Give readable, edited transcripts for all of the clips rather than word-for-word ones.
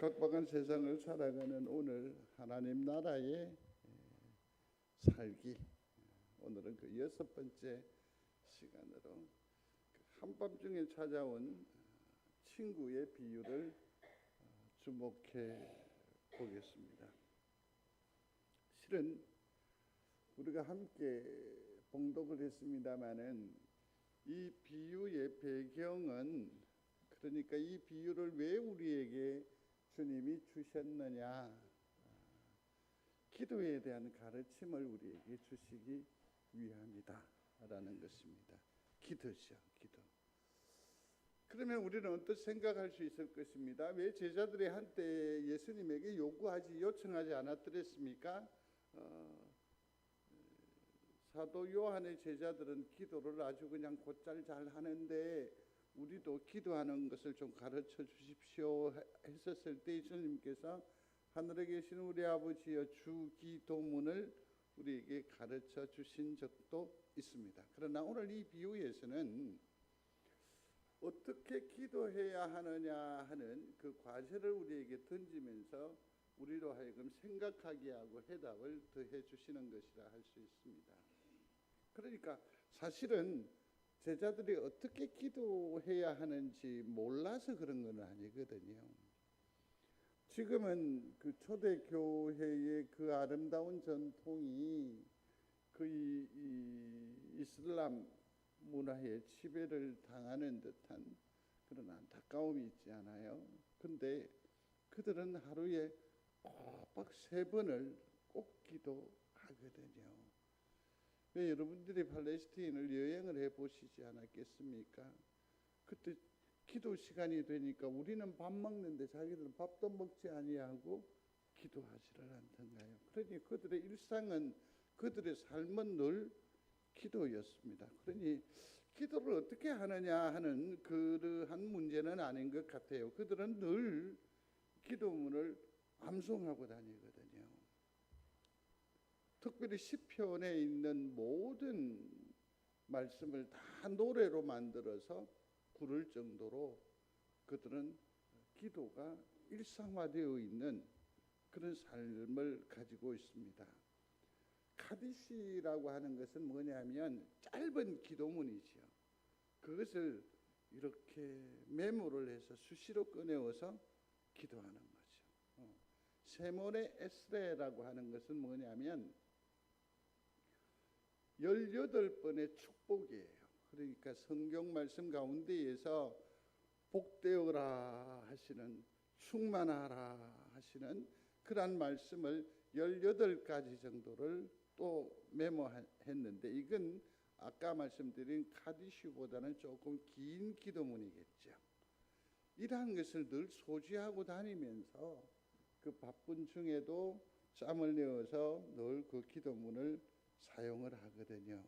각박한 세상을 살아가는 오늘 하나님 나라의 살기, 오늘은 그 6번째 시간으로 한밤중에 찾아온 친구의 비유를 주목해 보겠습니다. 실은 우리가 함께 봉독을 했습니다마는 이 비유의 배경은, 그러니까 이 비유를 왜 우리에게 주님이 주셨느냐, 기도에 대한 가르침을 우리에게 주시기 위함이다 라는 것입니다. 기도죠, 기도. 그러면 우리는 어떻게 생각할 수 있을 것입니다. 왜 제자들이 한때 예수님에게 요청하지 않았더랬습니까? 사도 요한의 제자들은 기도를 아주 그냥 곧잘 잘 하는데 우리도 기도하는 것을 좀 가르쳐 주십시오 했었을 때 예수님께서 하늘에 계신 우리 아버지여 주 기도문을 우리에게 가르쳐 주신 적도 있습니다. 그러나 오늘 이 비유에서는 어떻게 기도해야 하느냐 하는 그 과제를 우리에게 던지면서 우리로 하여금 생각하게 하고 해답을 더해 주시는 것이라 할 수 있습니다. 그러니까 사실은 제자들이 어떻게 기도해야 하는지 몰라서 그런 건 아니거든요. 지금은 그 초대교회의 그 아름다운 전통이 그 이슬람 문화에 지배를 당하는 듯한 그런 안타까움이 있지 않아요? 근데 그들은 하루에 꼬박 3번을 꼭 기도하거든요. 왜 여러분들이 팔레스타인을 여행을 해보시지 않았겠습니까? 그때 기도 시간이 되니까 우리는 밥 먹는데 자기들은 밥도 먹지 아니하고 기도하지를 않던가요? 그러니 그들의 일상은, 그들의 삶은 늘 기도였습니다. 그러니 기도를 어떻게 하느냐 하는 그러한 문제는 아닌 것 같아요. 그들은 늘 기도문을 암송하고 다니거든요. 특별히 시편에 있는 모든 말씀을 다 노래로 만들어서 부를 정도로 그들은 기도가 일상화되어 있는 그런 삶을 가지고 있습니다. 카디시라고 하는 것은 뭐냐면 짧은 기도문이죠. 그것을 이렇게 메모를 해서 수시로 꺼내어서 기도하는 거죠. 세몬의 에스레라고 하는 것은 뭐냐면 18번의 축복이에요. 그러니까 성경 말씀 가운데에서 복되어라 하시는, 충만하라 하시는 그러한 말씀을 18가지 정도를 또 메모했는데, 이건 아까 말씀드린 카디슈보다는 조금 긴 기도문이겠죠. 이러한 것을 늘 소지하고 다니면서 그 바쁜 중에도 짬을 내어서 늘 그 기도문을 사용을 하거든요.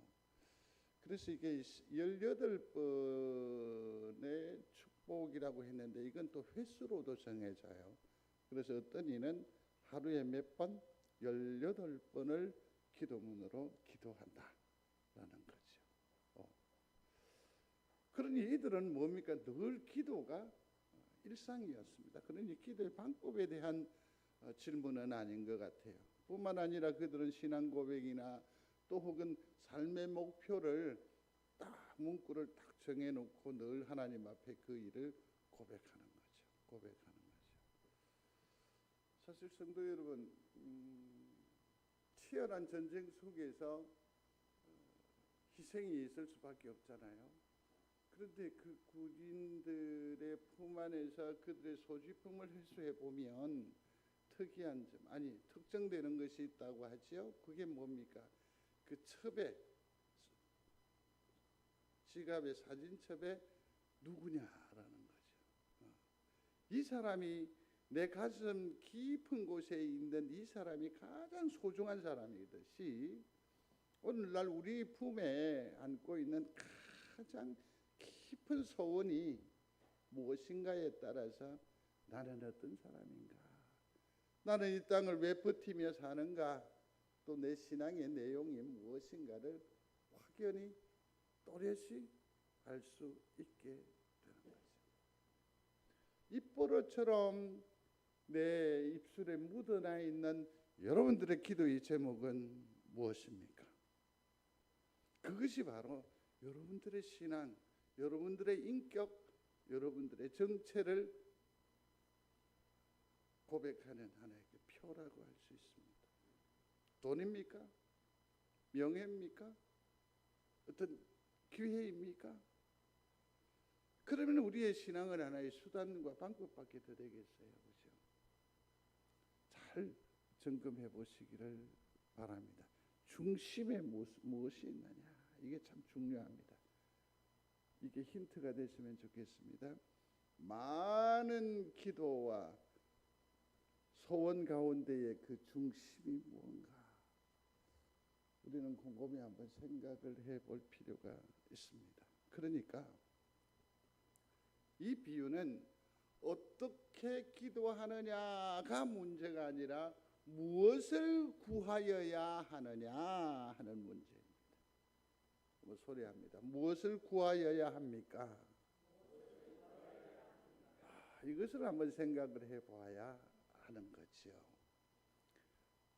그래서 이게 18번의 축복이라고 했는데 이건 또 횟수로도 정해져요. 그래서 어떤 이는 하루에 몇 번? 18번을 기도문으로 기도한다라는 거죠. 그러니 이들은 뭡니까? 늘 기도가 일상이었습니다. 그러니 기도의 방법에 대한 질문은 아닌 것 같아요. 뿐만 아니라 그들은 신앙 고백이나 또 혹은 삶의 목표를 딱 문구를 딱 정해놓고 늘 하나님 앞에 그 일을 고백하는 거죠. 사실 성도 여러분, 치열한 전쟁 속에서 희생이 있을 수밖에 없잖아요. 그런데 그 군인들의 품 안에서 그들의 소지품을 회수해 보면 특이한 점, 아니 특정되는 것이 있다고 하지요. 그게 뭡니까? 그 첩에, 지갑의 사진첩에 누구냐라는 거죠. 이 사람이 내 가슴 깊은 곳에 있는 이 사람이 가장 소중한 사람이듯이 오늘날 우리 품에 안고 있는 가장 깊은 소원이 무엇인가에 따라서 나는 어떤 사람인가, 나는 이 땅을 왜 버티며 사는가, 또 내 신앙의 내용이 무엇인가를 확연히 또렷이 알 수 있게 되는 거죠. 입버릇처럼 내 입술에 묻어나 있는 여러분들의 기도의 제목은 무엇입니까? 그것이 바로 여러분들의 신앙, 여러분들의 인격, 여러분들의 정체를 고백하는 하나의 표라고 할 수 있습니다. 돈입니까? 명예입니까? 어떤 기회입니까? 그러면 우리의 신앙은 하나의 수단과 방법밖에 더 되겠어요. 그렇죠? 잘 점검해 보시기를 바랍니다. 중심에 무엇이 있느냐, 이게 참 중요합니다. 이게 힌트가 됐으면 좋겠습니다. 많은 기도와 소원 가운데의 그 중심이 무언가, 우리는 곰곰이 한번 생각을 해볼 필요가 있습니다. 그러니까 이 비유는 어떻게 기도하느냐가 문제가 아니라 무엇을 구하여야 하느냐 하는 문제입니다. 한번 소리합니다. 무엇을 구하여야 합니까? 이것을 한번 생각을 해봐야 하는 거죠.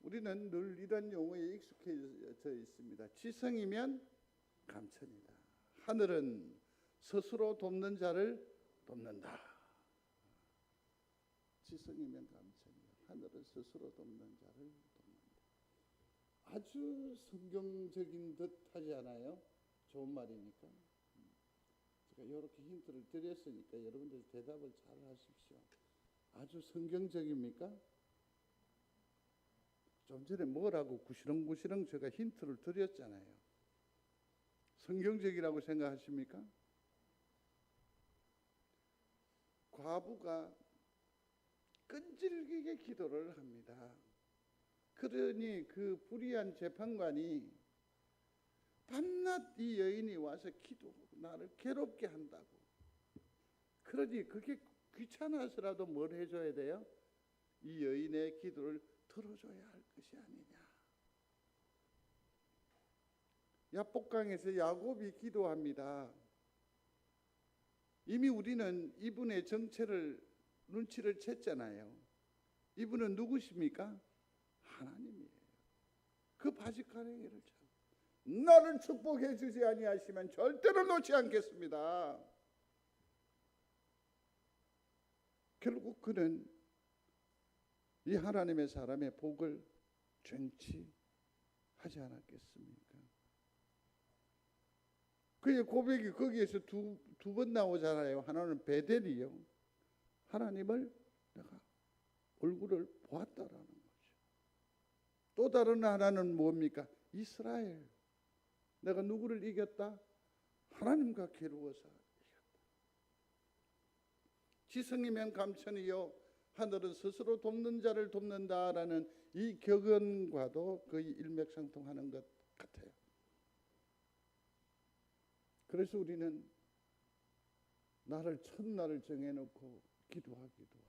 우리는 늘 이런 용어에 익숙해져 있습니다. 지성이면 감천이다. 하늘은 스스로 돕는 자를 돕는다. 지성이면 감천이다. 하늘은 스스로 돕는 자를 돕는다. 아주 성경적인 듯 하지 않아요? 좋은 말이니까. 제가 이렇게 힌트를 드렸으니까 여러분들 대답을 잘 하십시오. 아주 성경적입니까? 좀 전에 뭐라고 구시렁구시렁 제가 힌트를 드렸잖아요. 성경적이라고 생각하십니까? 과부가 끈질기게 기도를 합니다. 그러니 그 불의한 재판관이 밤낮 이 여인이 와서 나를 괴롭게 한다고. 그러니 그게 귀찮아서라도 뭘 해줘야 돼요? 이 여인의 기도를 들어줘야 할 것이 아니냐. 야복강에서 야곱이 기도합니다. 이미 우리는 이분의 정체를 눈치를 챘잖아요. 이분은 누구십니까? 하나님이에요. 그 바짓가랑이를 참, 나를 축복해 주지 아니하시면 절대로 놓지 않겠습니다. 결국 그는 이 하나님의 사람의 복을 쟁취하지 않았겠습니까? 그의 고백이 거기에서 두 번 나오잖아요. 하나는 베델이요. 하나님을 내가 얼굴을 보았다라는 거죠. 또 다른 하나는 뭡니까? 이스라엘. 내가 누구를 이겼다? 하나님과 겨루어서 이겼다. 지성이면 감천이요, 하늘은 스스로 돕는 자를 돕는다라는 이 격언과도 거의 일맥상통하는 것 같아요. 그래서 우리는 나를 첫날을 정해놓고 기도하기도 하고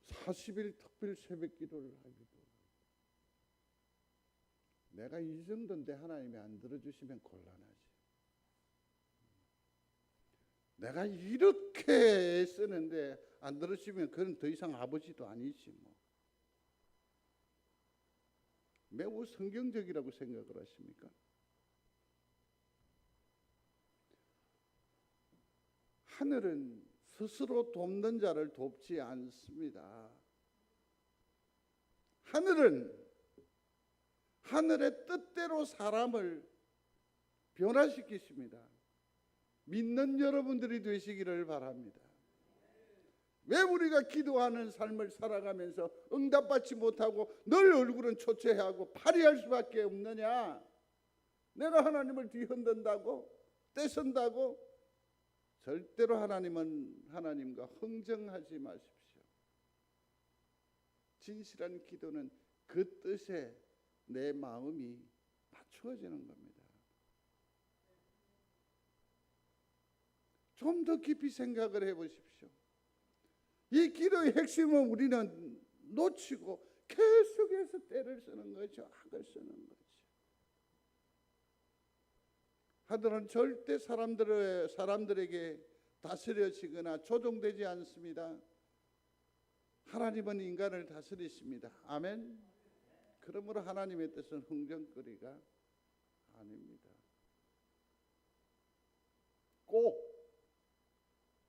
40일 특별 새벽 기도를 하기도 하고, 내가 이 정도인데 하나님이 안 들어주시면 곤란하지. 내가 이렇게 쓰는데 안 들으시면 그건 더 이상 아버지도 아니지 뭐. 매우 성경적이라고 생각을 하십니까? 하늘은 스스로 돕는 자를 돕지 않습니다. 하늘은 하늘의 뜻대로 사람을 변화시키십니다. 믿는 여러분들이 되시기를 바랍니다. 왜 우리가 기도하는 삶을 살아가면서 응답받지 못하고 늘 얼굴은 초췌하고 파리할 수밖에 없느냐? 내가 하나님을 뒤흔든다고? 떼쓴다고? 절대로 하나님과 흥정하지 마십시오. 진실한 기도는 그 뜻에 내 마음이 맞추어지는 겁니다. 좀 더 깊이 생각을 해보십시오. 이 기도의 핵심은 우리는 놓치고 계속해서 때를 쓰는 거죠. 악을 쓰는 거죠. 하늘은 절대 사람들에게 다스려지거나 조종되지 않습니다. 하나님은 인간을 다스리십니다. 아멘. 그러므로 하나님의 뜻은 흥정거리가 아닙니다. 꼭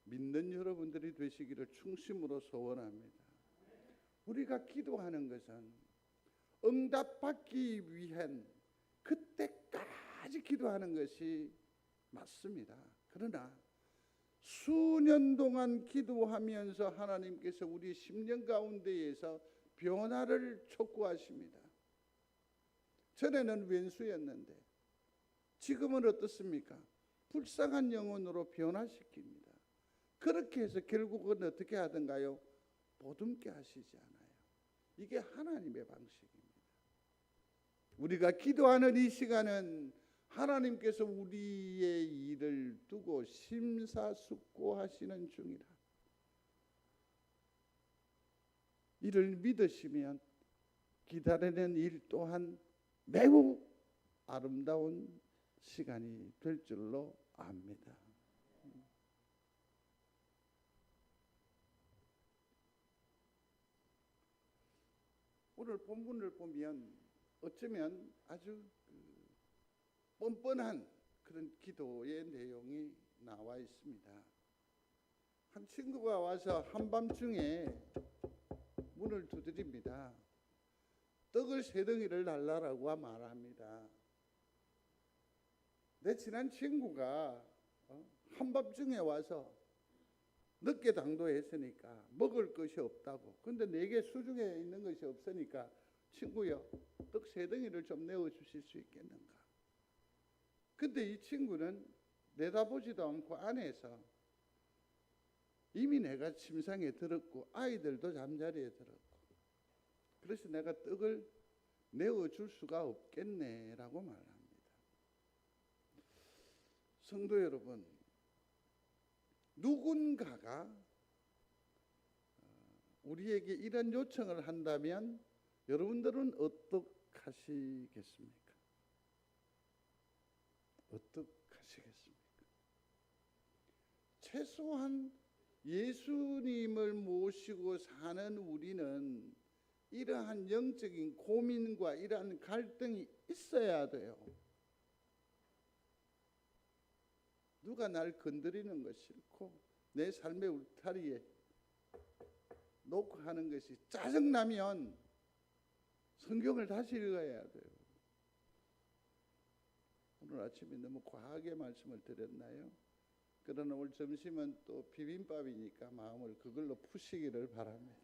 믿는 여러분들이 되시기를 충심으로 소원합니다. 우리가 기도하는 것은 응답받기 위한 그때까지 기도하는 것이 맞습니다. 그러나 수년 동안 기도하면서 하나님께서 우리 심령 가운데에서 변화를 촉구하십니다. 전에는 왼수였는데 지금은 어떻습니까? 불쌍한 영혼으로 변화시킵니다. 그렇게 해서 결국은 어떻게 하던가요? 보듬게 하시지 않아요. 이게 하나님의 방식입니다. 우리가 기도하는 이 시간은 하나님께서 우리의 일을 두고 심사숙고하시는 중이라. 이를 믿으시면 기다리는 일 또한 매우 아름다운 시간이 될 줄로 압니다. 오늘 본문을 보면 어쩌면 아주 뻔뻔한 그런 기도의 내용이 나와 있습니다. 한 친구가 와서 한밤중에 문을 두드립니다. 떡을 3덩이를 달라고 말합니다. 내 친한 친구가 한밤중에 와서 늦게 당도했으니까 먹을 것이 없다고. 근데 내게 수중에 있는 것이 없으니까 친구여, 떡 3덩이를 좀 내어주실 수 있겠는가? 근데 이 친구는 내다보지도 않고 안에서 이미 내가 침상에 들었고 아이들도 잠자리에 들었고, 그래서 내가 떡을 내어줄 수가 없겠네라고 말합니다. 성도 여러분, 누군가가 우리에게 이런 요청을 한다면 여러분들은 어떡하시겠습니까? 어떡하시겠습니까? 최소한 예수님을 모시고 사는 우리는 이러한 영적인 고민과 이러한 갈등이 있어야 돼요. 누가 날 건드리는 거 싫고 내 삶의 울타리에 놓고 하는 것이 짜증나면 성경을 다시 읽어야 돼요. 오늘 아침에 너무 과하게 말씀을 드렸나요? 그러나 오늘 점심은 또 비빔밥이니까 마음을 그걸로 푸시기를 바랍니다.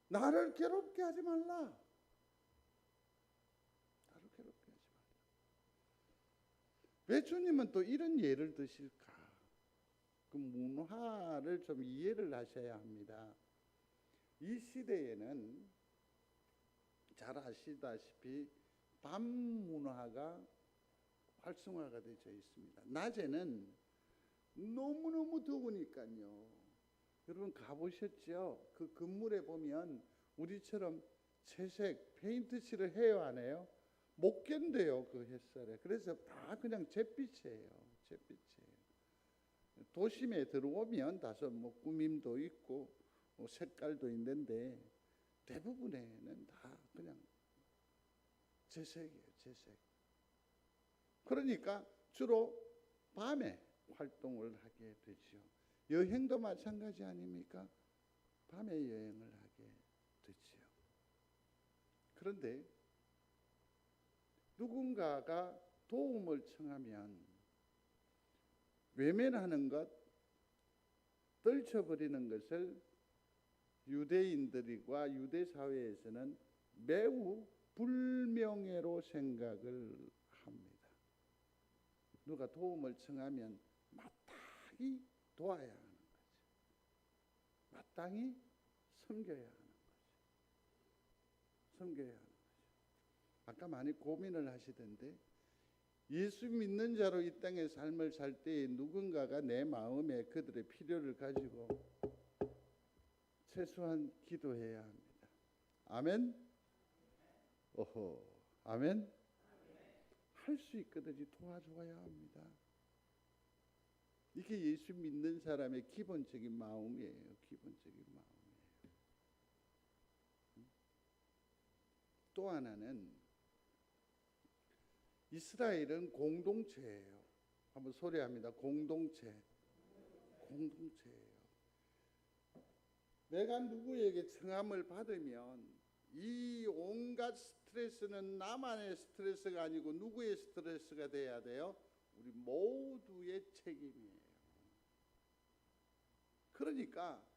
나를 괴롭게 하지 말라. 나를 괴롭게 하지 말라. 왜 주님은 또 이런 예를 드실까? 그 문화를 좀 이해를 하셔야 합니다. 이 시대에는 잘 아시다시피 밤 문화가 활성화가 되어 있습니다. 낮에는 너무너무 더우니까요. 여러분 가보셨죠? 그 건물에 보면 우리처럼 채색 페인트 칠을 해요, 안 해요? 못 견뎌요, 그 햇살에. 그래서 다 그냥 잿빛이에요. 잿빛이에요. 도심에 들어오면 다소 뭐 꾸밈도 있고 뭐 색깔도 있는데 대부분에는 다 그냥 재색이에요, 재색. 그러니까 주로 밤에 활동을 하게 되죠. 여행도 마찬가지 아닙니까? 밤에 여행을 하게 되지요. 그런데 누군가가 도움을 청하면 외면하는 것, 떨쳐버리는 것을 유대인들과 유대 사회에서는 매우 불명예로 생각을 합니다. 누가 도움을 청하면 마땅히 도와야 하는 거죠. 마땅히 섬겨야 하는 거죠. 섬겨야 하는 거죠. 아까 많이 고민을 하시던데, 예수 믿는 자로 이 땅의 삶을 살 때에 누군가가 내 마음에 그들의 필요를 가지고 최소한 기도해야 합니다. 아멘? 오호, 아멘? 할 수 있거든요. 도와줘야 합니다. 이게 예수 믿는 사람의 기본적인 마음이에요. 기본적인 마음이에요. 또 하나는 이스라엘은 공동체예요. 한번 소리합니다. 공동체. 공동체예요. 내가 누구에게 청함을 받으면 이 온갖 스트레스는 나만의 스트레스가 아니고 누구의 스트레스가 돼야 돼요? 우리 모두의 책임이에요. 그러니까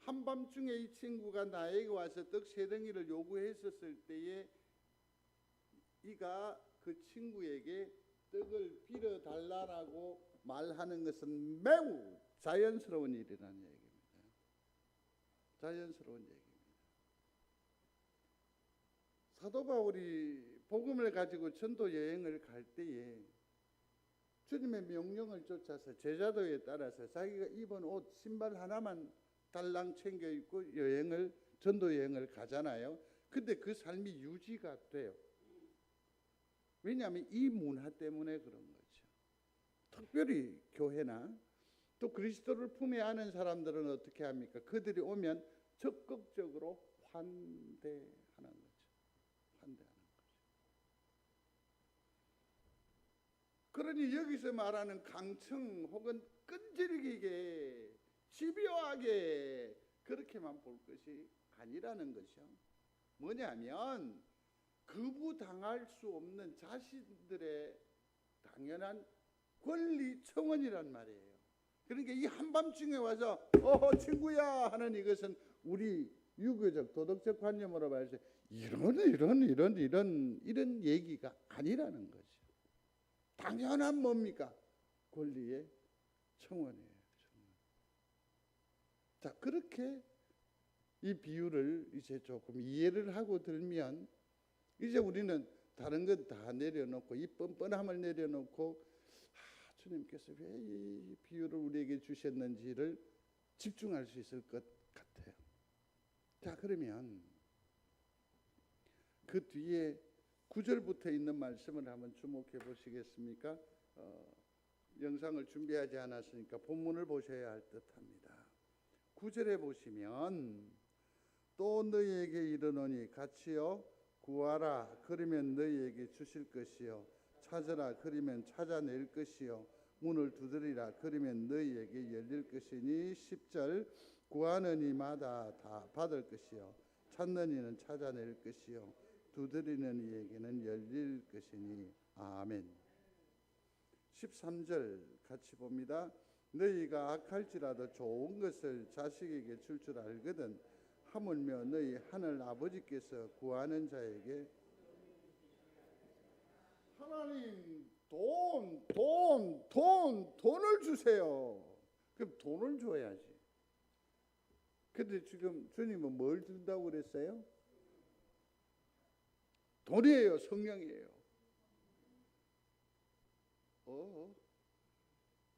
한밤중에 이 친구가 나에게 와서 떡 3덩이를 요구했었을 때에 이가 그 친구에게 떡을 빌어달라고 말하는 것은 매우 자연스러운 일이라는 얘기입니다. 자연스러운 얘기입니다. 사도 바울이 복음을 가지고 전도 여행을 갈 때에 주님의 명령을 쫓아서 제자도에 따라서 자기가 입은 옷, 신발 하나만 달랑 챙겨 입고 전도 여행을 가잖아요. 근데 그 삶이 유지가 돼요. 왜냐하면 이 문화 때문에 그런 거죠. 특별히 교회나 또 그리스도를 품에 안은 사람들은 어떻게 합니까? 그들이 오면 적극적으로 환대하는 거죠. 환대하는 거죠. 그러니 여기서 말하는 강청 혹은 끈질기게 집요하게 그렇게만 볼 것이 아니라는 것이요. 뭐냐면 거부당할 수 없는 자신들의 당연한 권리 청원이란 말이에요. 그러니까 이 한밤중에 와서 친구야 하는 이것은 우리 유교적 도덕적 관념으로 봐서 이런 얘기가 아니라는 거죠. 당연한 뭡니까? 권리의 청원이에요. 자, 그렇게 이 비유를 이제 조금 이해를 하고 들면 이제 우리는 다른 건 다 내려놓고 이 뻔뻔함을 내려놓고 주님께서 왜 이 비유를 우리에게 주셨는지를 집중할 수 있을 것 같아요. 자, 그러면 그 뒤에 9절부터 있는 말씀을 한번 주목해 보시겠습니까? 영상을 준비하지 않았으니까 본문을 보셔야 할 듯합니다. 9절에 보시면 또 너희에게 이르노니 같이요 구하라 그러면 너희에게 주실 것이요 찾으라 그러면 찾아낼 것이요 문을 두드리라 그러면 너희에게 열릴 것이니 10절 구하는 이마다 다 받을 것이요 찾는 이는 찾아낼 것이요 두드리는 이에게는 열릴 것이니 아멘. 13절 같이 봅니다. 너희가 악할지라도 좋은 것을 자식에게 줄 줄 알거든 하물며 너희 하늘 아버지께서 구하는 자에게 하나님 돈을 주세요. 그럼 돈을 줘야지. 근데 지금 주님은 뭘 준다고 그랬어요? 돈이에요, 성령이에요.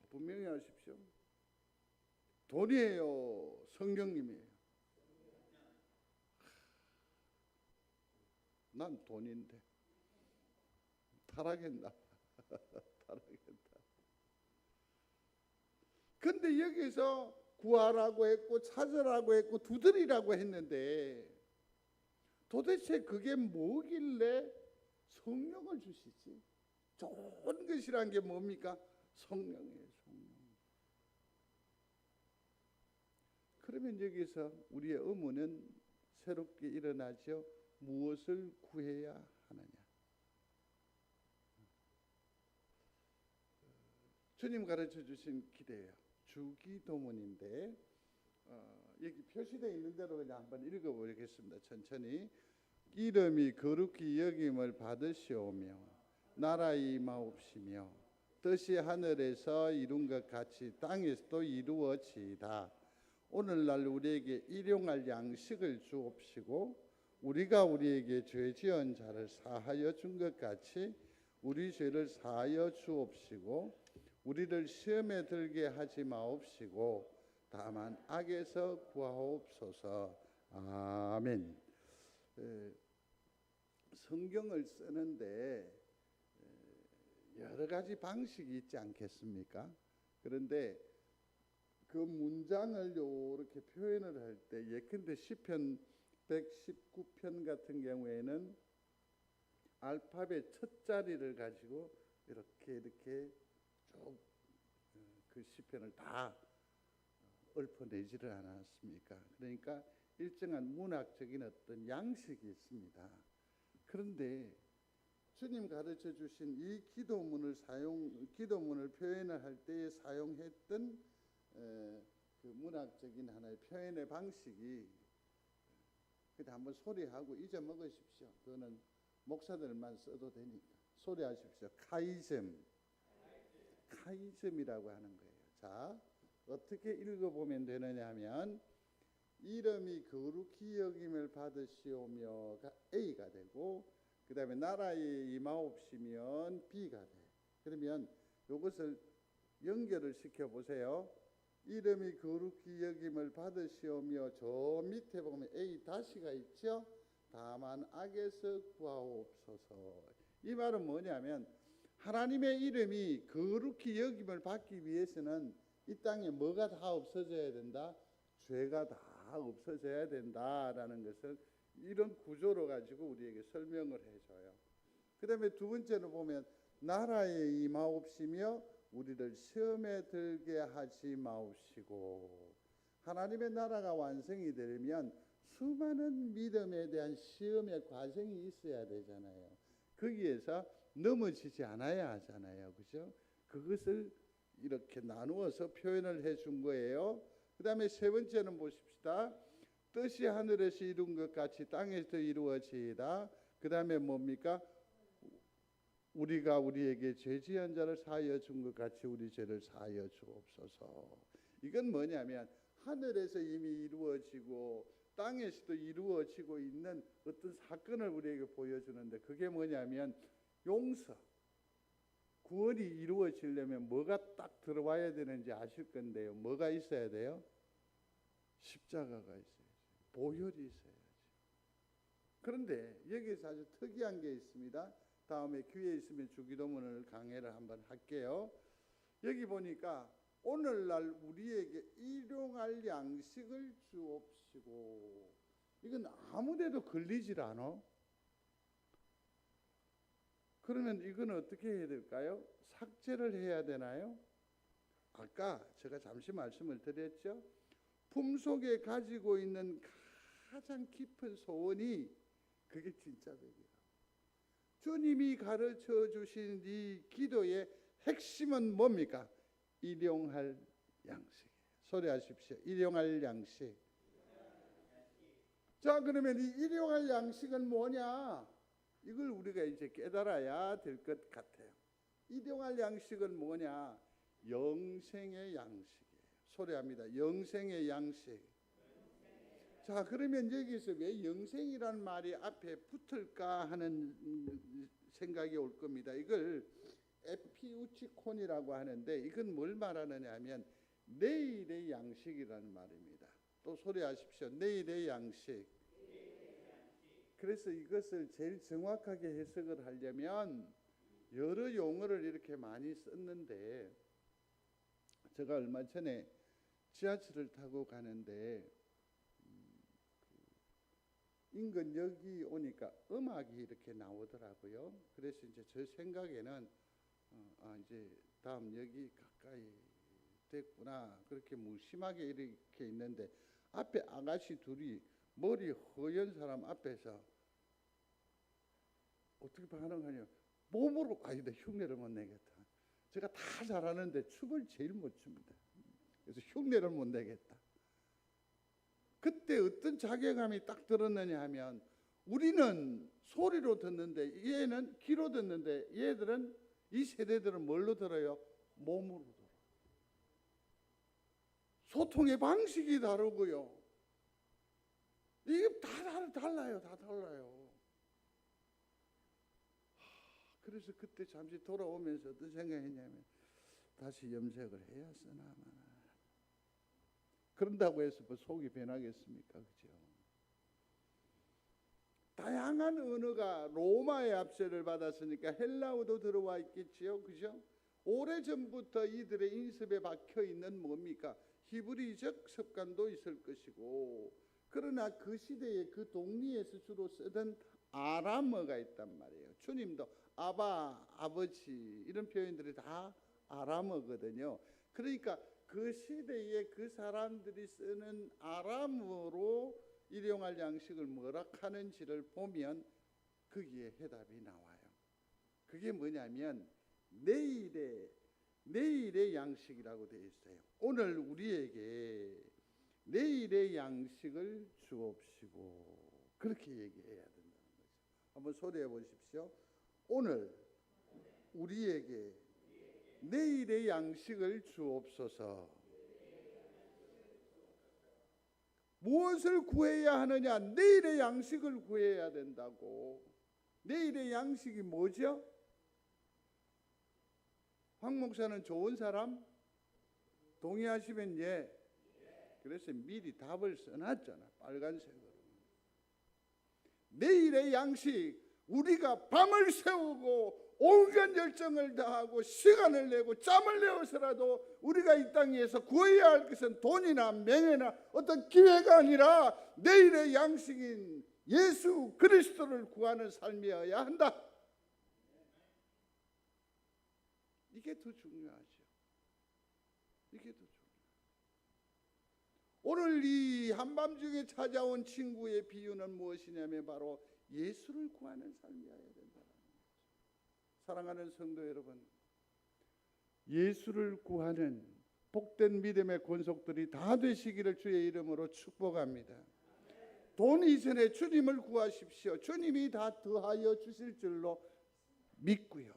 분명히 하십시오. 돈이에요, 성령님이에요. 난 돈인데 타락했나? 타락했다. 근데 여기서 구하라고 했고 찾으라고 했고 두드리라고 했는데 도대체 그게 뭐길래 성령을 주시지? 좋은 것이란 게 뭡니까? 성령이에요, 성령. 그러면 여기서 우리의 의문은 새롭게 일어나죠. 무엇을 구해야 하느냐? 주님 가르쳐 주신 기도예요. 주기도문인데 여기 표시되어 있는 대로 그냥 한번 읽어보겠습니다. 천천히. 이름이 거룩히 여김을 받으시오며 나라의 임하옵시며 뜻이 하늘에서 이룬 것 같이 땅에서도 이루어지이다. 오늘날 우리에게 일용할 양식을 주옵시고 우리가 우리에게 죄 지은 자를 사하여 준 것 같이 우리 죄를 사하여 주옵시고 우리를 시험에 들게 하지 마옵시고 다만 악에서 구하옵소서. 아멘. 성경을 쓰는데 여러 가지 방식이 있지 않겠습니까? 그런데 그 문장을 이렇게 표현을 할 때 예컨대 시편 119편 같은 경우에는 알파벳 첫 자리를 가지고 이렇게 쭉 그 시편을 다 읊어내지를 않았습니까? 그러니까 일정한 문학적인 어떤 양식이 있습니다. 그런데 주님 가르쳐 주신 이 기도문을 표현을 할 때에 사용했던 그 문학적인 하나의 표현의 방식이, 그냥 한번 소리하고 잊어먹으십시오. 그거는 목사들만 써도 되니까 소리하십시오. 카이즘이라고 하는 거예요. 자, 어떻게 읽어보면 되느냐 하면, 이름이 거룩히 여김을 받으시오며가 A가 되고, 그 다음에 나라의 임하옵시면 B가 돼. 그러면 이것을 연결을 시켜보세요. 이름이 거룩히 여김을 받으시오며, 저 밑에 보면 A 다시가 있죠. 다만 악에서 구하옵소서. 이 말은 뭐냐면, 하나님의 이름이 거룩히 여김을 받기 위해서는 이 땅에 뭐가 다 없어져야 된다? 죄가 다 없어져야 된다라는 것을 이런 구조로 가지고 우리에게 설명을 해줘요. 그 다음에 두 번째로 보면, 나라에 임하옵시며 우리를 시험에 들게 하지 마옵시고. 하나님의 나라가 완성이 되려면 수많은 믿음에 대한 시험의 과정이 있어야 되잖아요. 거기에서 넘어지지 않아야 하잖아요. 그죠? 그것을 이렇게 나누어서 표현을 해준 거예요. 그 다음에 세 번째는 보십시다. 뜻이 하늘에서 이룬 것 같이 땅에서 이루어지이다. 그 다음에 뭡니까? 우리가 우리에게 죄지은 자를 사하여 준 것 같이 우리 죄를 사하여 주옵소서. 이건 뭐냐면, 하늘에서 이미 이루어지고 땅에서도 이루어지고 있는 어떤 사건을 우리에게 보여주는데, 그게 뭐냐면 용서, 구원이 이루어지려면 뭐가 딱 들어와야 되는지 아실 건데요. 뭐가 있어야 돼요? 십자가가 있어야지. 보혈이 있어야지. 그런데 여기서 아주 특이한 게 있습니다. 다음에 기회 있으면 주기도문을 강해를 한번 할게요. 여기 보니까 오늘날 우리에게 일용할 양식을 주옵시고, 이건 아무데도 걸리질 않아. 그러면 이건 어떻게 해야 될까요? 삭제를 해야 되나요? 아까 제가 잠시 말씀을 드렸죠. 품속에 가지고 있는 가장 깊은 소원이 그게 진짜 되기라. 주님이 가르쳐 주신 이 기도의 핵심은 뭡니까? 일용할 양식. 소리하십시오. 일용할 양식. 자, 그러면 이 일용할 양식은 뭐냐? 이걸 우리가 이제 깨달아야 될 것 같아요. 일용할 양식은 뭐냐? 영생의 양식이에요. 소리합니다. 영생의 양식. 자, 그러면 여기서 왜 영생이라는 말이 앞에 붙을까 하는 생각이 올 겁니다. 이걸 에피우치콘이라고 하는데, 이건 뭘 말하느냐 하면 내일의 양식이라는 말입니다. 또 소리하십시오. 내일의 양식. 그래서 이것을 제일 정확하게 해석을 하려면 여러 용어를 이렇게 많이 썼는데, 제가 얼마 전에 지하철을 타고 가는데 인근 여기 오니까 음악이 이렇게 나오더라고요. 그래서 이제 제 생각에는 이제 다음 여기 가까이 됐구나, 그렇게 무심하게 이렇게 있는데, 앞에 아가씨 둘이 머리 허연 사람 앞에서 어떻게 반응하냐, 몸으로 아니다, 흉내를 못 내겠다. 제가 다 잘하는데 춤을 제일 못 춥니다. 그래서 흉내를 못 내겠다. 그때 어떤 자괴감이 딱 들었느냐 하면, 우리는 소리로 듣는데 얘는 귀로 듣는데, 얘들은, 이 세대들은 뭘로 들어요? 몸으로 들어요. 소통의 방식이 다르고요. 이게 다 달라요. 다 달라요. 그래서 그때 잠시 돌아오면서 어떤 생각했냐면, 다시 염색을 해야 쓰나 마나. 그런다고 해서 뭐 속이 변하겠습니까? 그죠? 다양한 언어가 로마의 압세를 받았으니까 헬라어도 들어와 있겠지요, 그죠? 오래전부터 이들의 인습에 박혀 있는 뭡니까? 히브리적 습관도 있을 것이고, 그러나 그 시대에 그 동리에서 주로 쓰던 아람어가 있단 말이에요. 주님도 아바, 아버지 이런 표현들이 다 아람어거든요. 그러니까 그 시대에 그 사람들이 쓰는 아람어로 일용할 양식을 뭐라 하는지를 보면 거기에 해답이 나와요. 그게 뭐냐면 내일의 양식이라고 되어 있어요. 오늘 우리에게 내일의 양식을 주옵시고, 그렇게 얘기해야 된다는 거죠. 한번 소리해 보십시오. 오늘 우리에게 내일의 양식을 주옵소서. 무엇을 구해야 하느냐? 내일의 양식을 구해야 된다고. 내일의 양식이 뭐죠? 황 목사는 좋은 사람? 동의하시면 예. 그래서 미리 답을 써놨잖아, 빨간색으로. 내일의 양식, 우리가 밤을 새우고 온갖 열정을 다하고 시간을 내고 짬을 내어서라도 우리가 이 땅에서 구해야 할 것은 돈이나 명예나 어떤 기회가 아니라 내일의 양식인 예수 그리스도를 구하는 삶이어야 한다. 이게 더 중요하죠. 이게 더 중요해요. 오늘 이 한밤중에 찾아온 친구의 비유는 무엇이냐면 바로 예수를 구하는 삶이어야 된다는 거죠. 사랑하는 성도 여러분, 예수를 구하는 복된 믿음의 권속들이 다 되시기를 주의 이름으로 축복합니다. 돈 이전에 주님을 구하십시오. 주님이 다 더하여 주실 줄로 믿고요.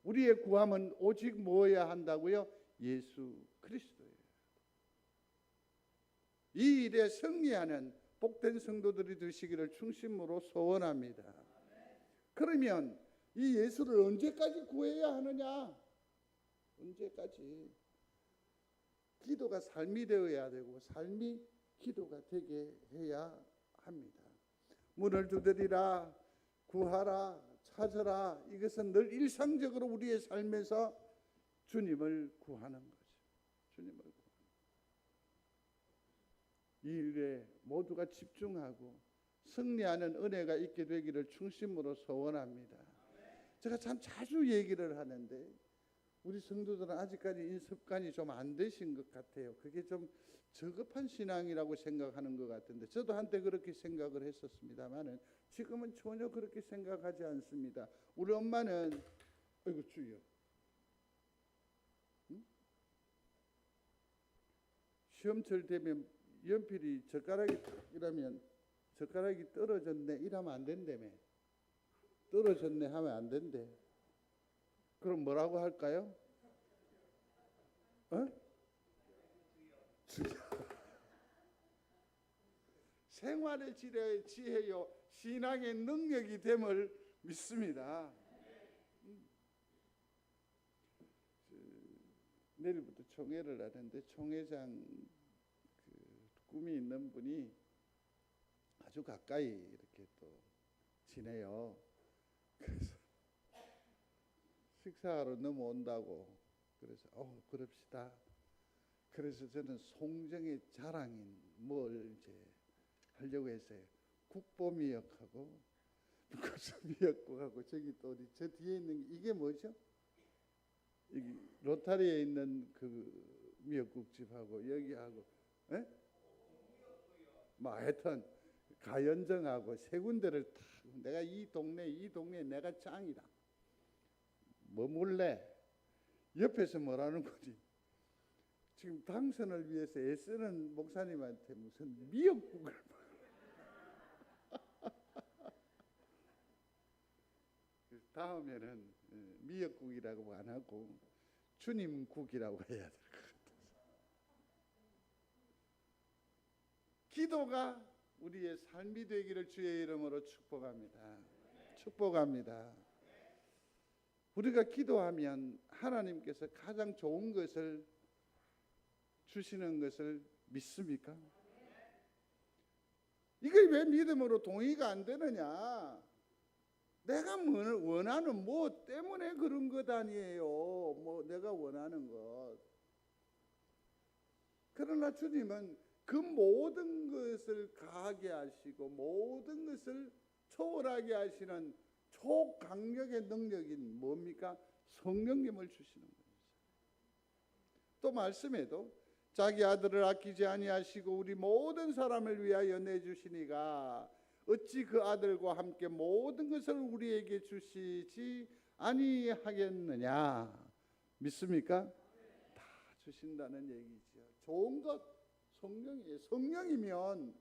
우리의 구함은 오직 뭐여야 한다고요? 예수 그리스도예요. 이 일에 승리하는 복된 성도들이 되시기를 중심으로 소원합니다. 그러면 이 예수를 언제까지 구해야 하느냐? 언제까지? 기도가 삶이 되어야 되고 삶이 기도가 되게 해야 합니다. 문을 두드리라, 구하라, 찾으라. 이것은 늘 일상적으로 우리의 삶에서 주님을 구하는 거죠. 주님을 구하는. 이 일에 모두가 집중하고 승리하는 은혜가 있게 되기를 중심으로 소원합니다. 제가 참 자주 얘기를 하는데 우리 성도들은 아직까지 이 습관이 좀 안 되신 것 같아요. 그게 좀 저급한 신앙이라고 생각하는 것 같은데, 저도 한때 그렇게 생각을 했었습니다만은 지금은 전혀 그렇게 생각하지 않습니다. 우리 엄마는 아이고 주여, 시험철 되면 연필이 젓가락이 탁 이러면 젓가락이 떨어졌네 이러면 안 된다며. 떨어졌네 하면 안 된대. 그럼 뭐라고 할까요? 생활의 지혜요 신앙의 능력이 됨을 믿습니다. 내일부터 총회를 하는데 총회장 꿈이 있는 분이 아주 가까이 이렇게 또 지내요. 그래서 식사하러 넘어온다고. 그래서 그럽시다. 그래서 저는 송정의 자랑인 뭘 이제 하려고 했어요. 국보미역하고 국수미역국하고 저기 또 저 뒤에 있는 이게 뭐죠? 여기 로타리에 있는 그 미역국집하고 여기하고, 뭐 하여튼 가연정하고 세 군데를 다 내가 이 동네 내가 짱이다. 머물래. 옆에서 뭐라는 거지? 지금 당선을 위해서 애쓰는 목사님한테 무슨 미역국을 다음에는 미역국이라고 안 하고 주님국이라고 해야 될 것 같아서. 기도가 우리의 삶이 되기를 주의 이름으로 축복합니다. 축복합니다. 우리가 기도하면 하나님께서 가장 좋은 것을 주시는 것을 믿습니까? 이게 왜 믿음으로 동의가 안 되느냐? 내가 원하는 뭐 때문에 그런 것 아니에요. 뭐 내가 원하는 것. 그러나 주님은 그 모든 것을 가하게 하시고 모든 것을 초월하게 하시는 초강력의 능력인 뭡니까? 성령님을 주시는 겁니다. 또 말씀에도 자기 아들을 아끼지 아니하시고 우리 모든 사람을 위하여 내주시니가 어찌 그 아들과 함께 모든 것을 우리에게 주시지 아니하겠느냐. 믿습니까? 다 주신다는 얘기죠. 좋은 것 성령이에요. 성령이면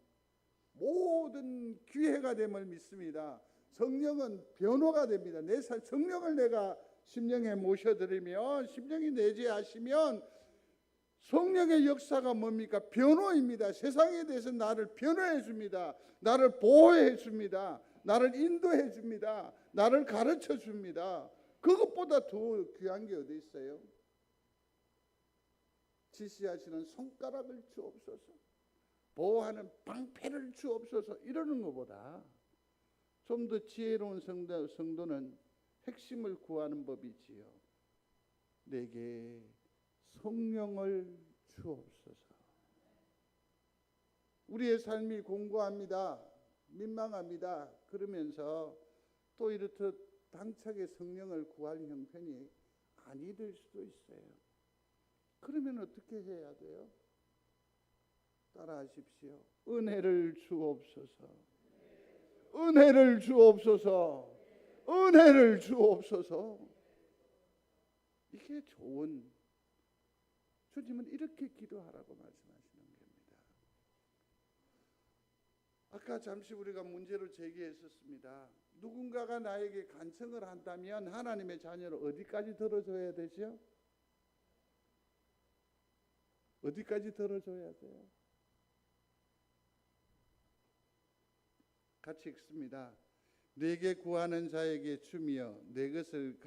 모든 기회가 됨을 믿습니다. 성령은 변호가 됩니다. 내 성령을 내가 심령에 모셔드리면, 심령이 내재하시면 성령의 역사가 뭡니까? 변호입니다. 세상에 대해서 나를 변호해 줍니다. 나를 보호해 줍니다. 나를 인도해 줍니다. 나를 가르쳐 줍니다. 그것보다 더 귀한 게 어디 있어요? 지시하시는 손가락을 주옵소서, 보호하는 방패를 주옵소서, 이러는 것보다 좀 더 지혜로운 성도는 핵심을 구하는 법이지요. 내게 성령을 주옵소서. 우리의 삶이 공고합니다. 민망합니다. 그러면서 또 이렇듯 당차게 성령을 구할 형편이 아니 될 수도 있어요. 그러면 어떻게 해야 돼요? 따라하십시오. 은혜를 주옵소서. 은혜를 주옵소서. 은혜를 주옵소서. 이게 좋은, 주님은 이렇게 기도하라고 말씀하시는 겁니다. 아까 잠시 우리가 문제를 제기했었습니다. 누군가가 나에게 간청을 한다면 하나님의 자녀를 어디까지 들어줘야 되죠? 어디까지 들어줘야 돼요? 같이 읽습니다. 내게 구하는 자에게 주며 내 것을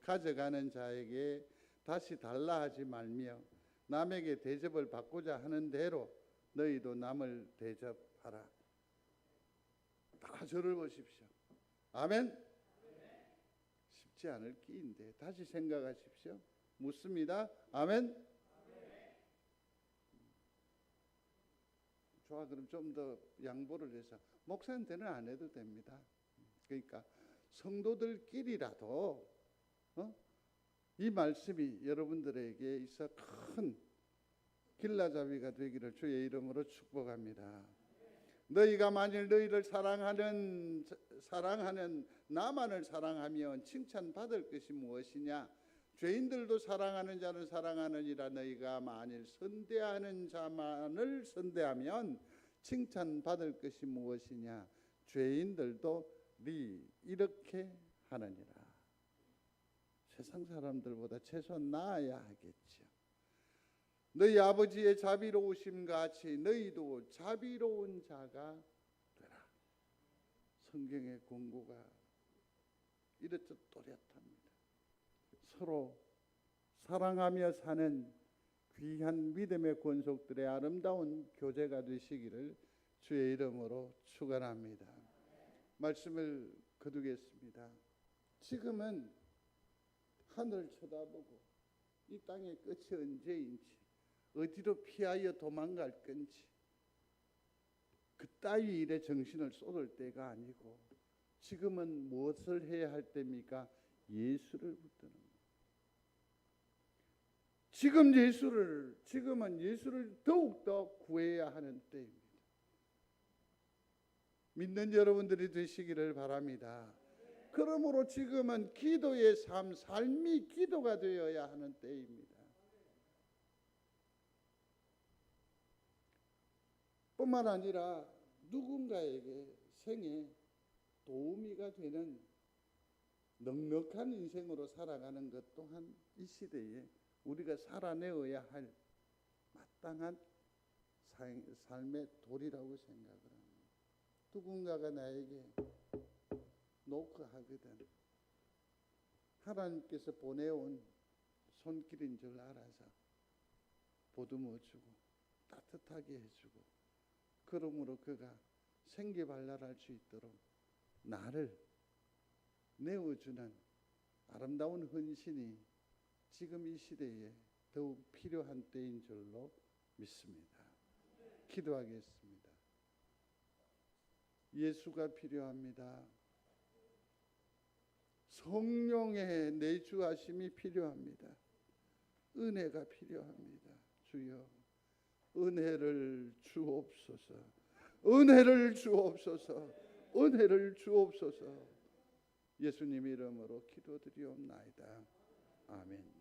가져가는 자에게 다시 달라 하지 말며 남에게 대접을 받고자 하는 대로 너희도 남을 대접하라. 다 저를 보십시오. 아멘? 쉽지 않을 끼인데 다시 생각하십시오. 묻습니다. 아멘? 좋아, 그럼 좀 더 양보를 해서 목사한테는 안 해도 됩니다. 그러니까 성도들끼리라도 이 말씀이 여러분들에게 있어 큰 길라잡이가 되기를 주의 이름으로 축복합니다. 너희가 만일 너희를 사랑하는 나만을 사랑하면 칭찬받을 것이 무엇이냐? 죄인들도 사랑하는 자는 사랑하느니라. 너희가 만일 선대하는 자만을 선대하면 칭찬받을 것이 무엇이냐? 죄인들도 이렇게 하느니라. 세상 사람들보다 최소한 나아야 하겠죠. 너희 아버지의 자비로우심 같이 너희도 자비로운 자가 되라. 성경의 권고가 이렇듯 또렷합니다. 서로 사랑하며 사는 귀한 믿음의 권속들의 아름다운 교제가 되시기를 주의 이름으로 축원합니다. 말씀을 거두겠습니다. 지금은 하늘 쳐다보고 이 땅의 끝이 언제인지, 어디로 피하여 도망갈 건지 그따위 일에 정신을 쏟을 때가 아니고 지금은 무엇을 해야 할 때입니까? 예수를 붙드는 거예요. 지금은 예수를 더욱더 구해야 하는 때입니다. 믿는 여러분들이 되시기를 바랍니다. 그러므로 지금은 기도의 삶이 기도가 되어야 하는 때입니다. 뿐만 아니라 누군가에게 생에 도우미가 되는 넉넉한 인생으로 살아가는 것 또한 이 시대에 우리가 살아내어야 할 마땅한 삶의 도리라고 생각을 합니다. 누군가가 나에게 노크하거든 하나님께서 보내온 손길인 줄 알아서 보듬어주고 따뜻하게 해주고, 그러므로 그가 생기발랄할 수 있도록 나를 내어주는 아름다운 헌신이 지금 이 시대에 더욱 필요한 때인 줄로 믿습니다. 기도하겠습니다. 예수가 필요합니다. 성령의 내주하심이 필요합니다. 은혜가 필요합니다. 주여, 은혜를 주옵소서. 은혜를 주옵소서. 은혜를 주옵소서. 예수님 이름으로 기도드리옵나이다. 아멘.